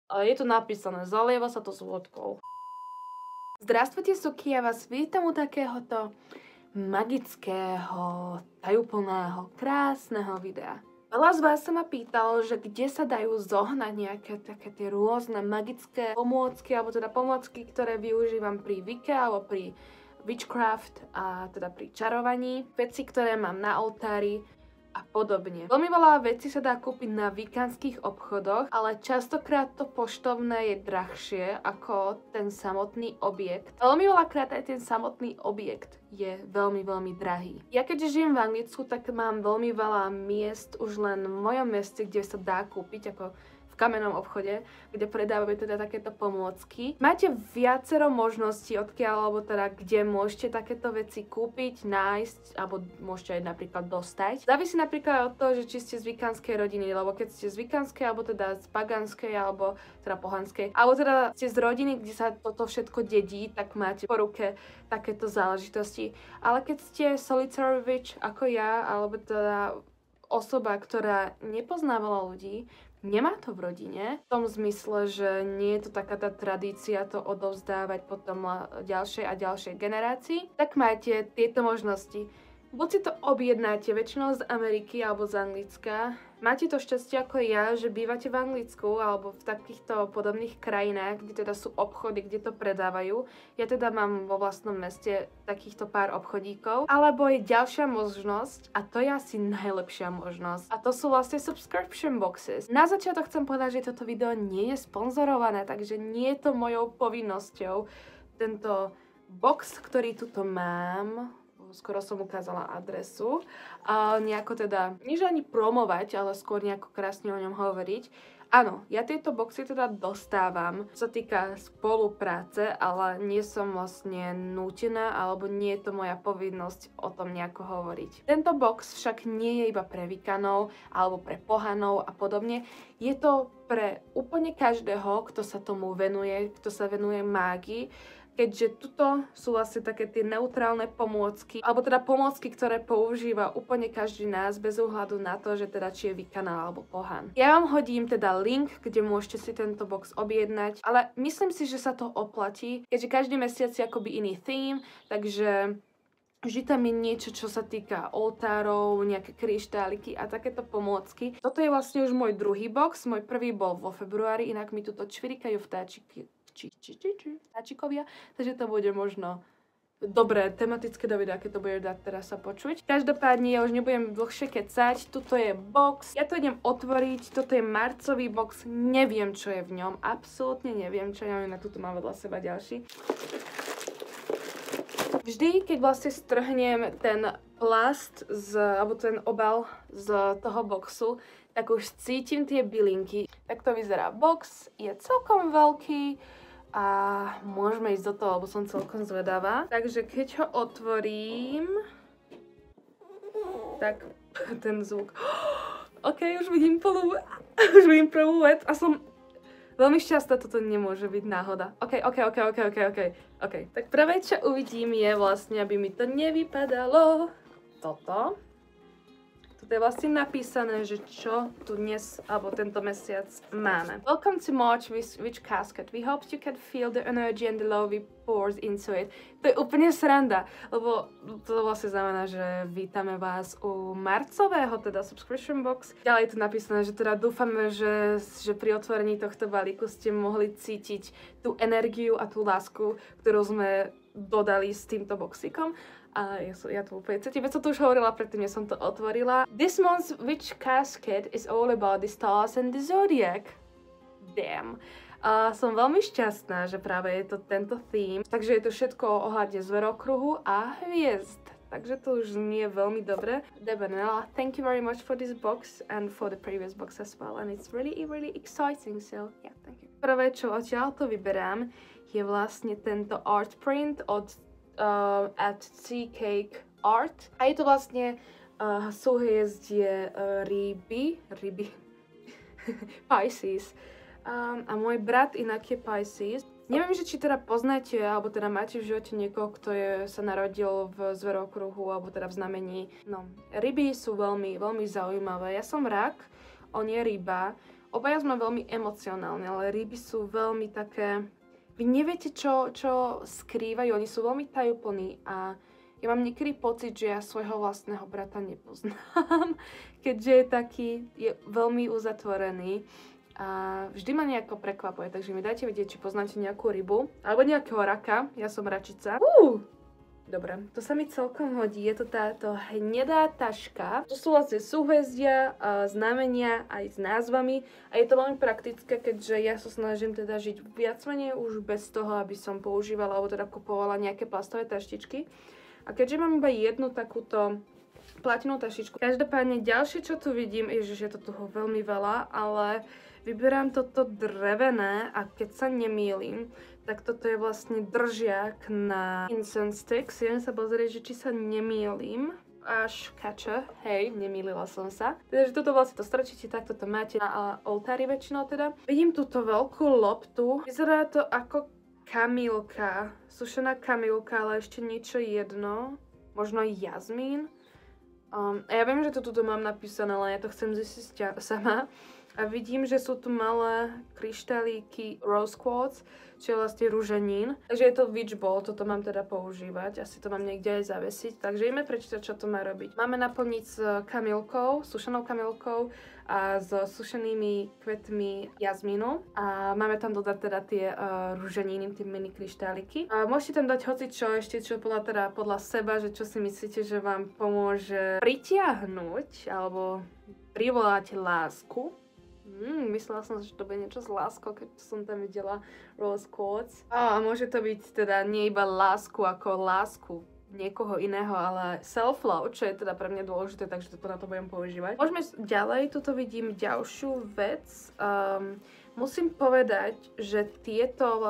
Je tu napísané, zalieva sa to s vodkou. Zdravstvujte, suky, ja vás vítam u takéhoto magického, tajúplného, krásneho videa. Veľa z vás sa ma pýtalo, že kde sa dajú zohnať nejaké také tie rôzne magické pomôcky, alebo teda pomôcky, ktoré využívam pri Wicke alebo pri witchcraft a teda pri čarovaní. Veci, ktoré mám na oltári a podobne. Veľmi veľa vecí sa dá kúpiť na wikanských obchodoch, ale častokrát to poštovné je drahšie ako ten samotný objekt. Veľmi veľakrát aj ten samotný objekt je veľmi, veľmi drahý. Ja keďže žijem v Anglicku, tak mám veľmi veľa miest už len v mojom meste, kde sa dá kúpiť ako v kamennom obchode, kde predávajú teda takéto pomôcky. Máte viacero možností, odkiaľ alebo teda kde môžete takéto veci kúpiť, nájsť, alebo môžete aj napríklad dostať. Závisí napríklad od toho, že či ste z wikanskej rodiny, lebo keď ste z wikanskej, alebo teda z paganskej, alebo teda pohanskej, alebo teda ste z rodiny, kde sa toto všetko dedí, tak máte po ruke takéto záležitosti. Ale keď ste solitary witch ako ja, alebo teda osoba, ktorá nepozná veľa ľudí, nemá to v rodine, v tom zmysle, že nie je to taká tá tradícia to odovzdávať potom ďalšej a ďalšej generácii, tak máte tieto možnosti. Buď si to objednáte väčšinou z Ameriky alebo z Anglicka. Máte to šťastie ako ja, že bývate v Anglicku alebo v takýchto podobných krajinách, kde teda sú obchody, kde to predávajú. Ja teda mám vo vlastnom meste takýchto pár obchodíkov. Alebo je ďalšia možnosť, a to je asi najlepšia možnosť, a to sú vlastne subscription boxes. Na začiatok chcem povedať, že toto video nie je sponzorované, takže nie je to mojou povinnosťou. Tento box, ktorý tuto mám, skoro som ukázala adresu, a nejako teda, nie že ani promovať, ale skôr nejako krásne o ňom hovoriť. Áno, ja tieto boxy teda dostávam, čo sa týka spolupráce, ale nie som vlastne nútená, alebo nie je to moja povinnosť o tom nejako hovoriť. Tento box však nie je iba pre wikanov, alebo pre pohanov a podobne. Je to pre úplne každého, kto sa tomu venuje, kto sa venuje mágii, keďže tuto sú vlastne také tie neutrálne pomôcky, alebo teda pomôcky, ktoré používa úplne každý nás bez ohľadu na to, že teda či je wikana alebo pohan. Ja vám hodím teda link, kde môžete si tento box objednať, ale myslím si, že sa to oplatí, keďže každý mesiac je akoby iný theme, takže vždy tam je niečo, čo sa týka oltárov, nejaké kryštáliky a takéto pomôcky. Toto je vlastne už môj druhý box, môj prvý bol vo februári, inak mi tuto čvirikajú vtáčikovia, takže to bude možno dobré tematické do videa, keď to bude dať teraz sa počuť. Každopádne ja už nebudem dlhšie kecať, tuto je box, ja to idem otvoriť, toto je marcový box, neviem čo je v ňom, absolútne neviem čo je, na tuto mám vedľa seba ďalší. Vždy, keď vlastne strhnem ten plast, alebo ten obal z toho boxu, tak už cítim tie bylinky. Tak to vyzerá box, je celkom veľký a môžeme ísť do toho, lebo som celkom zvedavá. Takže keď ho otvorím, tak ten zvuk. OK, už vidím prvú vec a som veľmi šťastná, toto nemôže byť náhoda. OK. Tak prvé, čo uvidím, je vlastne, aby mi to nevypadalo. Toto. Toto je vlastne napísané, že čo tu dnes, alebo tento mesiac máme. Welcome to March Witch Casket. We hope you can feel the energy and the love we pours into it. To je úplne sranda, lebo to vlastne znamená, že vítame vás u marcového, teda subscription box. Ďalej je tu napísané, že teda dúfame, že pri otvorení tohto balíku ste mohli cítiť tú energiu a tú lásku, ktorú sme dodali s týmto boxíkom. A ja to úplne cítim, veď som to už hovorila predtým, ja som to otvorila. This month's Witch Casket is all about the stars and the zodiac. Damn. Som veľmi šťastná, že práve je to tento theme, takže je to všetko ohľadne zverokruhu a hviezd. Takže to už znie veľmi dobre. Debenella, thank you very much for this box and for the previous box as well. And it's really exciting, so yeah, thank you. Prvé, čo odtiaľ to vyberám, je vlastne tento art print od at Sea Cake Art. A je to vlastne súhviezdie ryby, Pisces. A môj brat inak je Pisces. Neviem, že či teda poznáte, alebo teda máte v živote niekoho, kto sa narodil v zverokruhu, alebo teda v znamení. No, ryby sú veľmi zaujímavé. Ja som rak, on je ryba. Obaja sme veľmi emocionálni, ale ryby sú veľmi také... Vy neviete, čo skrývajú, oni sú veľmi tajúplní a ja mám niekedy pocit, že ja svojho vlastného brata nepoznám, keďže je veľmi uzatvorený a vždy ma nejako prekvapuje, takže mi dajte vedieť, či poznáte nejakú rybu alebo nejakého raka, ja som račica. Dobre, to sa mi celkom hodí, je to táto hnedá taška. To sú vlastne súhvezdia, znamenia aj s názvami a je to veľmi praktické, keďže ja sa snažím teda žiť viac menej už bez toho, aby som používala alebo teda kupovala nejaké plastové taštičky. A keďže mám iba jednu takúto platinú taštičku, každopádne ďalšie, čo tu vidím, je, že je to toho veľmi veľa, ale vyberám toto drevené a keď sa nemýlim, tak toto je vlastne držiak na incense sticks. Idem sa pozrieť, že či sa nemýlim. Až kača, hej, nemýlila som sa. Takže toto vlastne to strčíte, takto to máte na oltári väčšinou teda. Vidím túto veľkú loptu. Vyzerá to ako kamilka, sušená kamilka, ale ešte niečo jedno. Možno jazmín. A ja viem, že to tuto mám napísané, ale ja to chcem zistiť sama. A vidím, že sú tu malé kryštálíky rose quartz, čo je vlastne rúženín. Takže je to witch ball, toto mám teda používať. Asi to mám niekde aj zavesiť. Takže ideme prečítať, čo to má robiť. Máme naplniť s kamilkou, sušenou kamilkou a s sušenými kvetmi jazmínu. A máme tam dodať teda tie rúženiny, tie mini kryštáliky. A môžete tam dať hocičo ešte, čo podľa seba, že čo si myslíte, že vám pomôže pritiahnuť alebo privolať lásku. Myslela som, že to bude niečo s láskou, keď som tam videla rose quartz. A môže to byť teda nie iba lásku ako lásku niekoho iného, ale self-love, čo je teda pre mňa dôležité, takže to na to budem používať. Môžeme ďalej, tuto vidím ďalšiu vec. Musím povedať, že tieto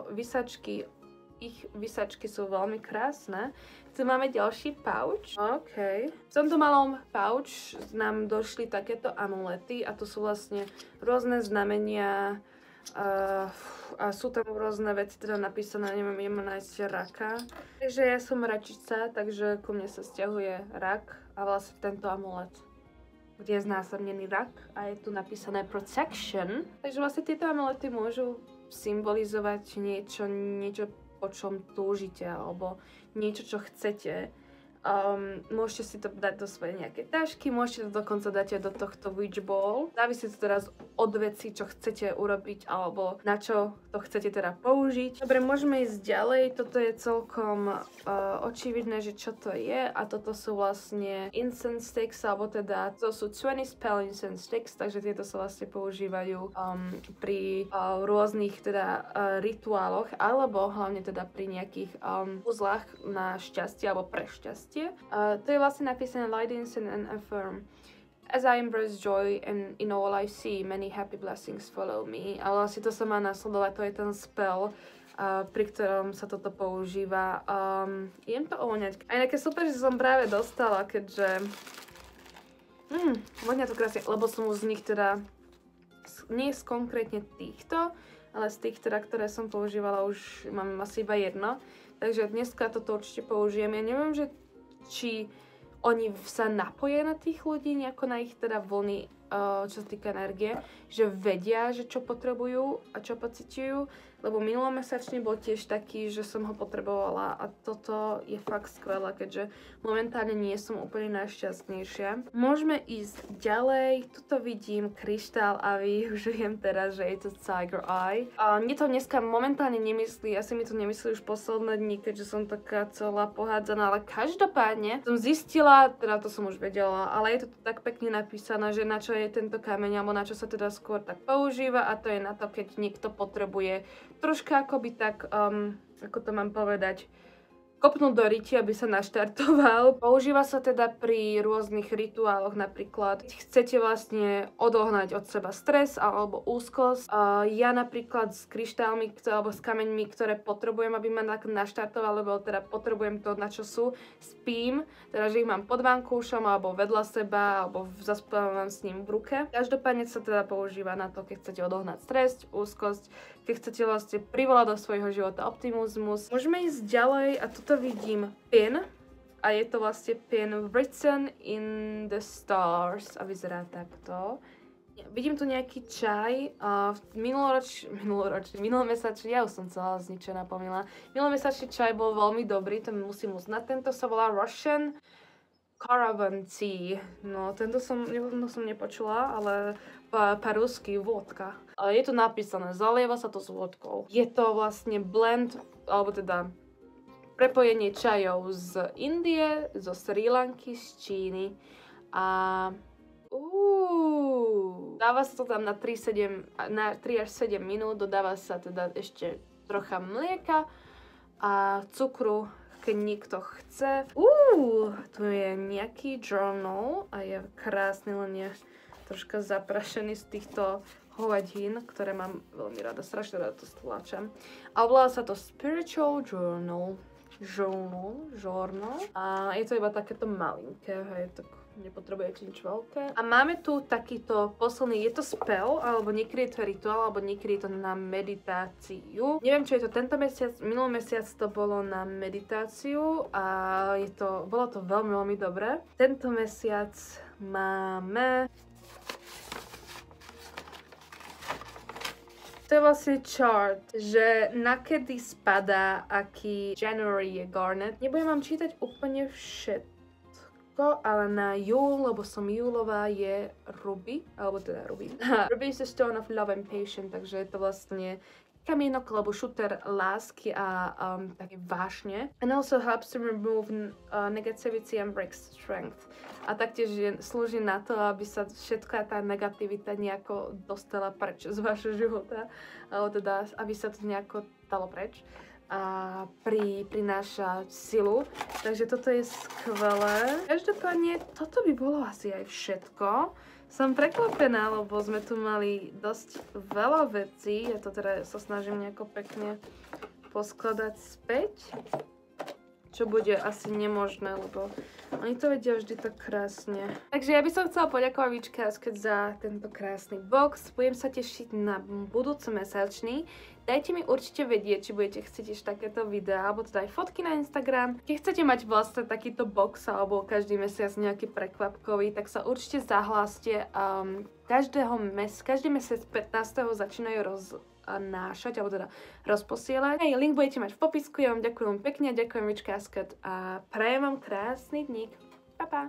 vysačky, ich vysačky sú veľmi krásne. Tu máme ďalší pouch. OK. V tomto malom pouch nám došli takéto amulety a to sú vlastne rôzne znamenia a sú tam rôzne veci teda napísané, neviem, ideme nájsť raka. Takže ja som račica, takže ku mne sa stiahuje rak a vlastne tento amulet, kde je znásobnený rak a je tu napísané protection. Takže vlastne tieto amulety môžu symbolizovať niečo po čom túžite, alebo niečo, čo chcete. Môžete si to dať do svojej nejakej tašky, môžete to dokonca dať aj do tohto witch ball. Závisí to teraz od veci, čo chcete urobiť, alebo na čo to chcete teda použiť. Dobre, môžeme ísť ďalej. Toto je celkom očividné, že čo to je. A toto sú vlastne incense sticks, alebo teda to sú 20 spell incense sticks, takže tieto sa vlastne používajú pri rôznych teda rituáloch, alebo hlavne teda pri nejakých uzlách na šťastie alebo pre šťastie. To je vlastne napísané light incense and affirm. As I embrace joy and in all I see, many happy blessings follow me. A vlastne to sa má nasledovať, to je ten spell, pri ktorom sa toto používa. Idem to ovoňať. A inak je super, že som práve dostala, keďže... voňa to krásne, lebo som už z nich teda... Nie z konkrétne týchto, ale z tých teda, ktoré som používala, už mám asi iba jedno. Takže dneska toto určite použijem. Ja neviem, že či oni sa napoja na tých ľudí, nejako na ich teda vlny, čo sa týka energie, že vedia, že čo potrebujú a čo pociťujú, lebo minulomesačný bol tiež taký, že som ho potrebovala a toto je fakt skvelé, keďže momentálne nie som úplne najšťastnejšia. Môžeme ísť ďalej, tuto vidím kryštál a využijem teraz, že je to Tiger Eye. Mne to dneska momentálne nemyslí, asi mi to nemyslí už posledné dni, keďže som taká celá pohádzaná, ale každopádne som zistila, teda to som už vedela, ale je to tak pekne napísané, že na čo je tento kameň, alebo na čo sa teda skôr tak používa a to je na to, keď niekto potrebuje troška akoby tak, ako to mám povedať, kopnúť do ryti, aby sa naštartoval. Používa sa teda pri rôznych rituáloch, napríklad keď chcete vlastne odohnať od seba stres alebo úzkosť. Ja napríklad s kryštálmi alebo s kameňmi, ktoré potrebujem, aby ma naštartoval, lebo teda potrebujem to, na čo sú, spím, teda že ich mám pod vankúšom alebo vedľa seba, alebo zaspávam s ním v ruke. Každopádne sa teda používa na to, keď chcete odohnať stres, úzkosť, keď chcete vlastne privolať do svojho života optimizmus. Môžeme ísť ďalej a tuto vidím pin a je to vlastne pin written in the stars a vyzerá takto. Vidím tu nejaký čaj. Minuloročný, ja už som celá zničená, pomila. Minulomesačný čaj bol veľmi dobrý, to musím uznať. Tento sa volá Russian Caravan Tea. No, tento som nepočula, ale po-rusky vodka. Je tu napísané, zalieva sa to s vodkou. Je to vlastne blend, alebo teda prepojenie čajov z Indie, zo Srí Lanky, z Číny a dáva sa to tam na 3 až 7 minút, dodáva sa teda ešte trocha mlieka a cukru, keď niekto chce. Tu je nejaký journal a je krásny, len je troška zaprašený z týchto hovadín, ktoré mám veľmi rada, strašne rada to stlačam. A volá sa to Spiritual Journal. A je to iba takéto malinké, hej, tak nepotrebujete nič veľké. A máme tu takýto posledný, je to spell, alebo niekedy je to rituál, alebo niekedy je to na meditáciu. Neviem, čo je to tento mesiac, minulý mesiac to bolo na meditáciu a bolo to veľmi, veľmi dobré. Tento mesiac máme... To je vlastne chart, že nakedy spadá, aký January je Garnet. Nebudem vám čítať úplne všetko, ale na júl, lebo som júlová, je Ruby, alebo teda Ruby. Ruby is the stone of love and patience, takže je to vlastne kamienok alebo šuter lásky a také vášne. And also helps to remove negativity and break strength. A taktiež slúži na to, aby sa všetká tá negativita nejako dostala preč z vašho života. Alebo teda, aby sa to nejako dalo preč. A prináša silu. Takže toto je skvelé. Každopádne, toto by bolo asi aj všetko. Som prekvapená, lebo sme tu mali dosť veľa vecí. Ja to teda sa snažím nejako pekne poskladať späť. Čo bude asi nemožné, lebo oni to vedia vždy tak krásne. Takže ja by som chcela poďakovať Witchcasket za tento krásny box. Budem sa tešiť na budúci mesačný. Dajte mi určite vedieť, či budete chcieť ešte takéto videá, alebo teda aj fotky na Instagram. Keď chcete mať vlastne takýto box, alebo každý mesiac nejaký prekvapkový, tak sa určite zahláste. Každý mesiac 15. začínajú nášať, alebo teda rozposielať. Hej, link budete mať v popisku, ja vám ďakujem pekne, ďakujem Witchcasket a prajem vám krásny dník. Pa, pa!